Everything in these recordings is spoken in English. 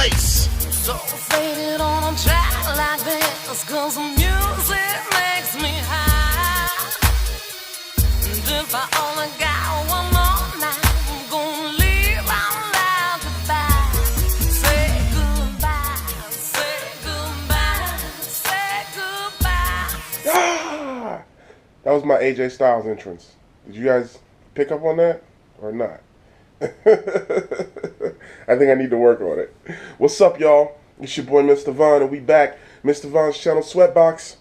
place. So faded on a track like this, 'cause the music makes me high. And if I only got one more night, I'm gonna leave out loud goodbye. Say goodbye, say goodbye, say goodbye. Ah! That was my AJ Styles entrance. Did you guys pick up on that or not? I think I need to work on it. What's up, y'all? It's your boy, Mr. Vaughn, and we back. Mr. Vaughn's channel, Sweatbox.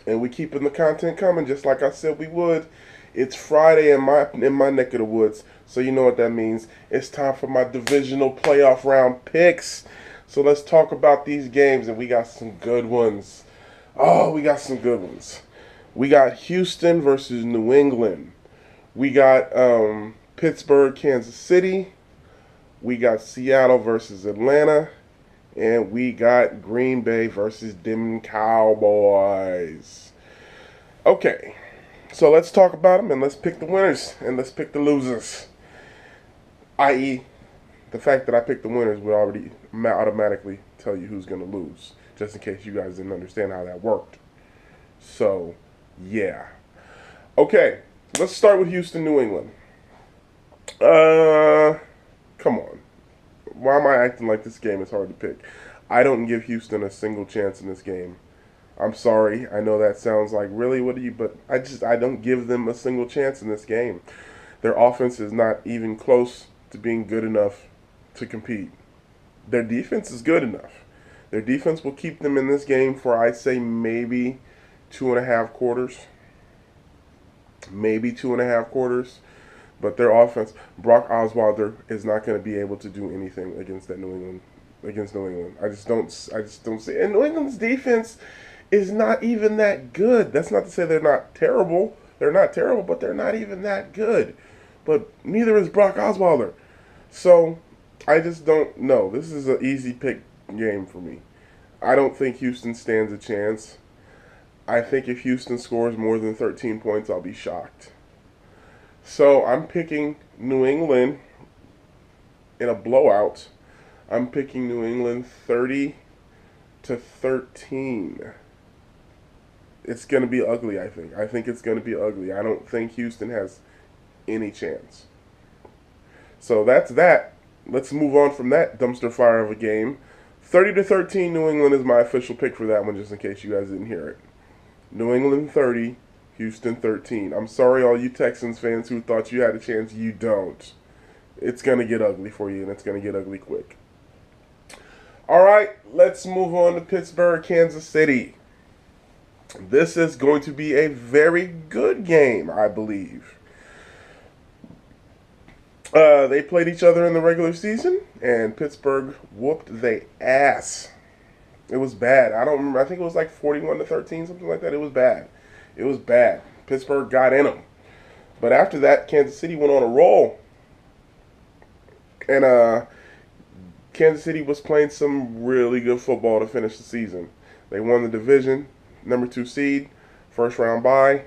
And we keeping the content coming, just like I said we would. It's Friday in my neck of the woods, so you know what that means. It's time for my divisional playoff round picks. So let's talk about these games, and we got some good ones. Oh, we got some good ones. We got Houston versus New England. We got Pittsburgh, Kansas City. We got Seattle versus Atlanta. And we got Green Bay versus them Cowboys. Okay, so let's talk about them and let's pick the winners and let's pick the losers. I.e., the fact that I picked the winners will already automatically tell you who's going to lose, just in case you guys didn't understand how that worked. So, yeah. Okay, let's start with Houston, New England. Come on. Why am I acting like this game is hard to pick? I don't give Houston a single chance in this game. I'm sorry. I know that sounds like, really, what do you... But I don't give them a single chance in this game. Their offense is not even close to being good enough to compete. Their defense is good enough. Their defense will keep them in this game for, I'd say, maybe 2.5 quarters. Maybe 2.5 quarters. But their offense, Brock Osweiler is not going to be able to do anything against New England. I just don't see. And New England's defense is not even that good. That's not to say they're not terrible. They're not terrible, but they're not even that good. But neither is Brock Osweiler. So I just don't know. This is an easy pick game for me. I don't think Houston stands a chance. I think if Houston scores more than 13 points, I'll be shocked. So I'm picking New England in a blowout. I'm picking New England 30-13. It's going to be ugly, I think. I think it's going to be ugly. I don't think Houston has any chance. So that's that. Let's move on from that dumpster fire of a game. 30-13 New England is my official pick for that one, just in case you guys didn't hear it. New England 30. Houston 13. I'm sorry, all you Texans fans who thought you had a chance. You don't. It's going to get ugly for you, and it's going to get ugly quick. All right, let's move on to Pittsburgh, Kansas City. This is going to be a very good game, I believe. They played each other in the regular season, and Pittsburgh whooped their ass. It was bad. I don't remember. I think it was like 41-13, something like that. It was bad. It was bad. Pittsburgh got in them. But after that, Kansas City went on a roll. And Kansas City was playing some really good football to finish the season. They won the division, number 2 seed, first round bye.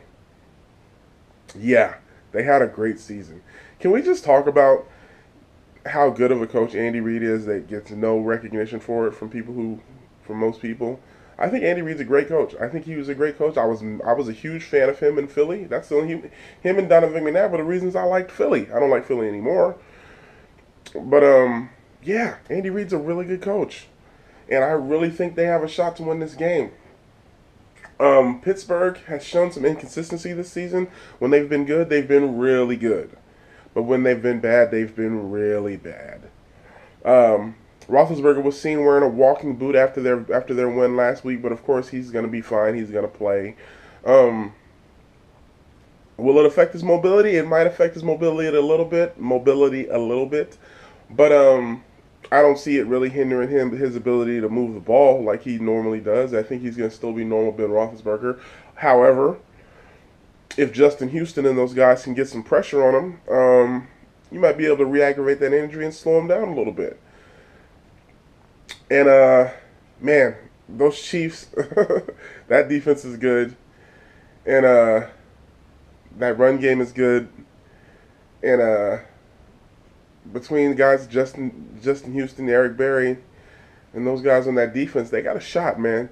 Yeah, they had a great season. Can we just talk about how good of a coach Andy Reid is that gets no recognition for it from most people? I think Andy Reid's a great coach. I think he was a great coach. I was a huge fan of him in Philly. That's the only him and Donovan McNabb were the reasons I liked Philly. I don't like Philly anymore. But yeah, Andy Reid's a really good coach, and I really think they have a shot to win this game. Pittsburgh has shown some inconsistency this season. When they've been good, they've been really good, but when they've been bad, they've been really bad. Roethlisberger was seen wearing a walking boot after their win last week, but of course he's going to be fine. He's going to play. Will it affect his mobility? It might affect his mobility a little bit. But I don't see it really hindering his ability to move the ball like he normally does. I think he's going to still be normal Ben Roethlisberger. However, if Justin Houston and those guys can get some pressure on him, you might be able to re-aggravate that injury and slow him down a little bit. And, man, those Chiefs, that defense is good. And that run game is good. And between the guys, Justin Houston, Eric Berry, and those guys on that defense, they got a shot, man.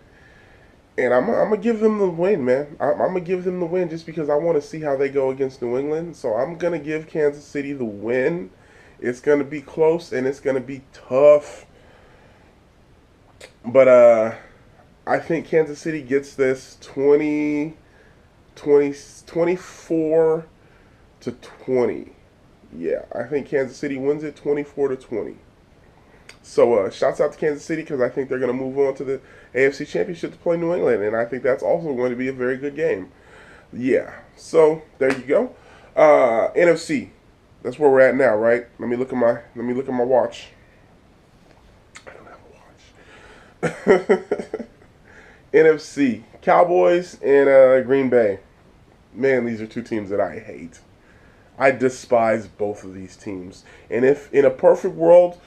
And I'm gonna give them the win, man. I'm gonna give them the win just because I want to see how they go against New England. So I'm gonna give Kansas City the win. It's gonna be close and it's gonna be tough. But I think Kansas City gets this 24 to 20. Yeah, I think Kansas City wins it 24 to 20. So shouts out to Kansas City because I think they're going to move on to the AFC Championship to play New England, and I think that's also going to be a very good game. Yeah, so there you go. NFC, that's where we're at now, right? Let me look at my watch. I don't have a watch. NFC, Cowboys and Green Bay. Man, these are two teams that I hate. I despise both of these teams. And if in a perfect world,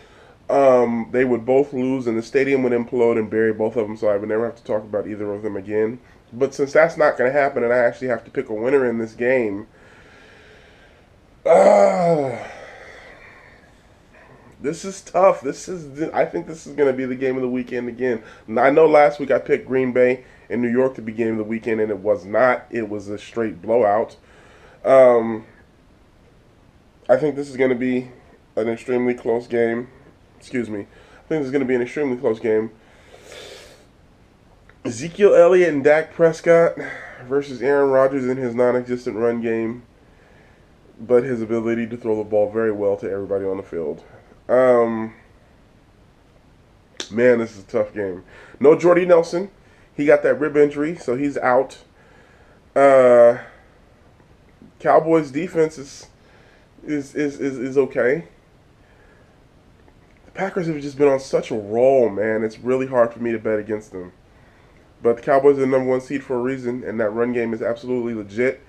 they would both lose and the stadium would implode and bury both of them, so I would never have to talk about either of them again. But since that's not going to happen and I actually have to pick a winner in this game, this is tough. I think this is going to be the game of the weekend again. I know last week I picked Green Bay and New York to be game of the weekend, and it was not. It was a straight blowout. I think this is going to be an extremely close game. Excuse me. I think this is going to be an extremely close game. Ezekiel Elliott and Dak Prescott versus Aaron Rodgers in his non-existent run game, but his ability to throw the ball very well to everybody on the field. Man, this is a tough game. No Jordy Nelson. He got that rib injury, so he's out. Cowboys defense is okay. The Packers have just been on such a roll, man. It's really hard for me to bet against them. But the Cowboys are the number one seed for a reason, and that run game is absolutely legit.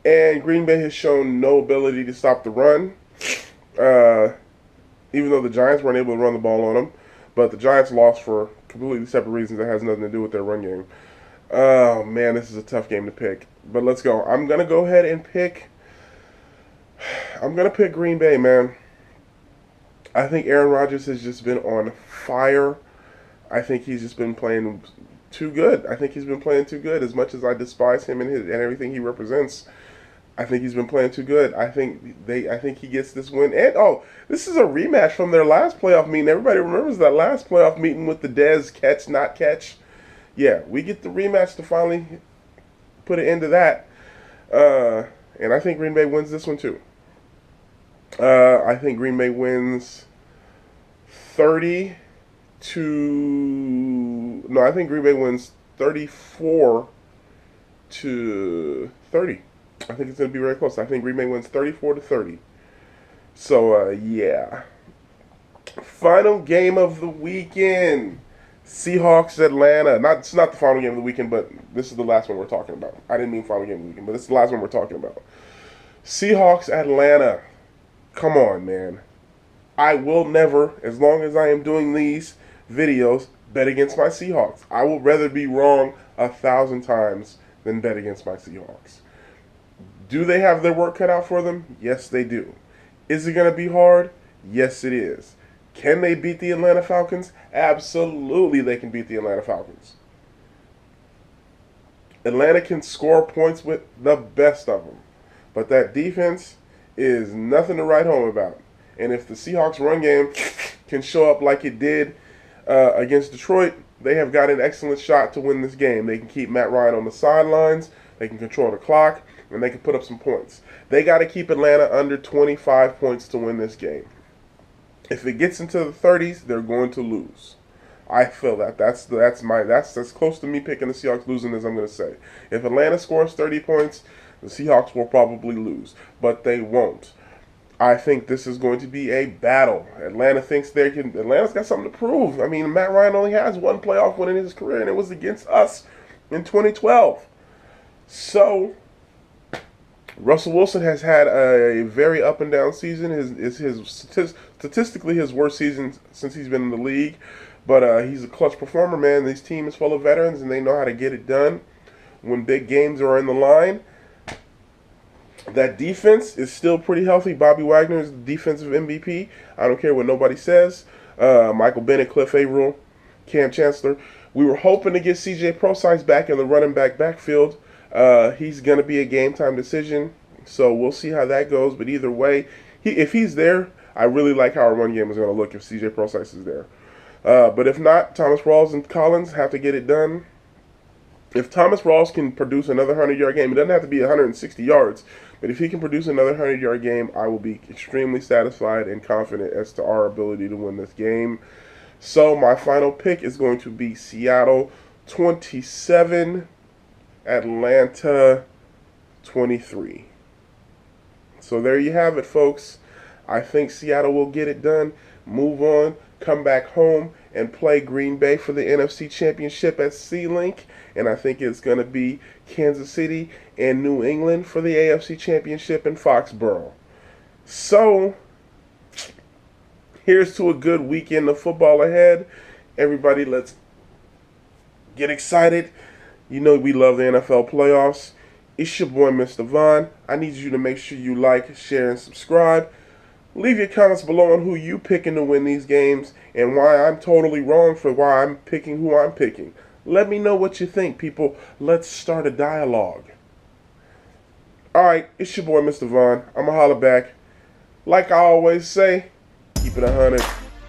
And Green Bay has shown no ability to stop the run, even though the Giants weren't able to run the ball on them. But the Giants lost for completely separate reasons that has nothing to do with their run game. Oh, man, this is a tough game to pick. But let's go. I'm going to go ahead and pick Green Bay, man. I think Aaron Rodgers has just been on fire. I think he's just been playing too good. I think he's been playing too good. As much as I despise him and everything he represents, I think he's been playing too good. I think he gets this win. And this is a rematch from their last playoff meeting. Everybody remembers that last playoff meeting with the Dez catch not catch. Yeah, we get the rematch to finally put an end to that. And I think Green Bay wins this one too. I think Green Bay wins 30 to... No, I think Green Bay wins 34 to 30. I think it's going to be very close. I think Green Bay wins 34 to 30. So, yeah. Final game of the weekend. Seahawks, Atlanta. It's not the final game of the weekend, but this is the last one we're talking about. I didn't mean final game of the weekend, but this is the last one we're talking about. Seahawks, Atlanta. Come on, man. I will never, as long as I am doing these videos, bet against my Seahawks. I would rather be wrong 1,000 times than bet against my Seahawks. Do they have their work cut out for them? Yes, they do. Is it going to be hard? Yes, it is. Can they beat the Atlanta Falcons? Absolutely, they can beat the Atlanta Falcons. Atlanta can score points with the best of them. But that defense is nothing to write home about. And if the Seahawks run game can show up like it did against Detroit, they have got an excellent shot to win this game. They can keep Matt Ryan on the sidelines, they can control the clock, and they can put up some points. They got to keep Atlanta under 25 points to win this game. If it gets into the 30s, they're going to lose. I feel that. That's close to me picking the Seahawks losing as I'm going to say. If Atlanta scores 30 points, the Seahawks will probably lose, but they won't. I think this is going to be a battle. Atlanta thinks they can. Atlanta's got something to prove. I mean, Matt Ryan only has one playoff win in his career, and it was against us in 2012. So, Russell Wilson has had a very up and down season. Statistically his worst season since he's been in the league, but he's a clutch performer, man. This team is full of veterans, and they know how to get it done when big games are in the line. That defense is still pretty healthy. Bobby Wagner is the defensive MVP. I don't care what nobody says. Michael Bennett, Cliff Averill, Cam Chancellor. We were hoping to get CJ Prosise back in the running back backfield. He's going to be a game time decision, so we'll see how that goes. But either way, if he's there, I really like how our run game is going to look if CJ Prosise is there. But if not, Thomas Rawls and Collins have to get it done. If Thomas Rawls can produce another 100-yard game, it doesn't have to be 160 yards, but if he can produce another 100-yard game, I will be extremely satisfied and confident as to our ability to win this game. So my final pick is going to be Seattle 27, Atlanta 23. So there you have it, folks. I think Seattle will get it done, move on, come back home, and play Green Bay for the NFC Championship at C-Link. And I think it's going to be Kansas City and New England for the AFC Championship in Foxborough. So, here's to a good weekend of football ahead. Everybody, let's get excited. You know we love the NFL playoffs. It's your boy, Mr. Vaughn. I need you to make sure you like, share, and subscribe. Leave your comments below on who you picking to win these games and why I'm totally wrong for why I'm picking who I'm picking. Let me know what you think, people. Let's start a dialogue. Alright, it's your boy, Mr. Vaughn. I'ma holler back. Like I always say, keep it 100.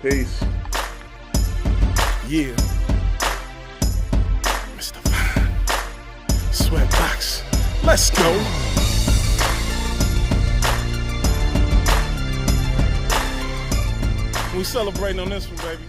Peace. Yeah. Mr. Vaughn. Sweatbox. Let's go. We celebrating on this one, baby.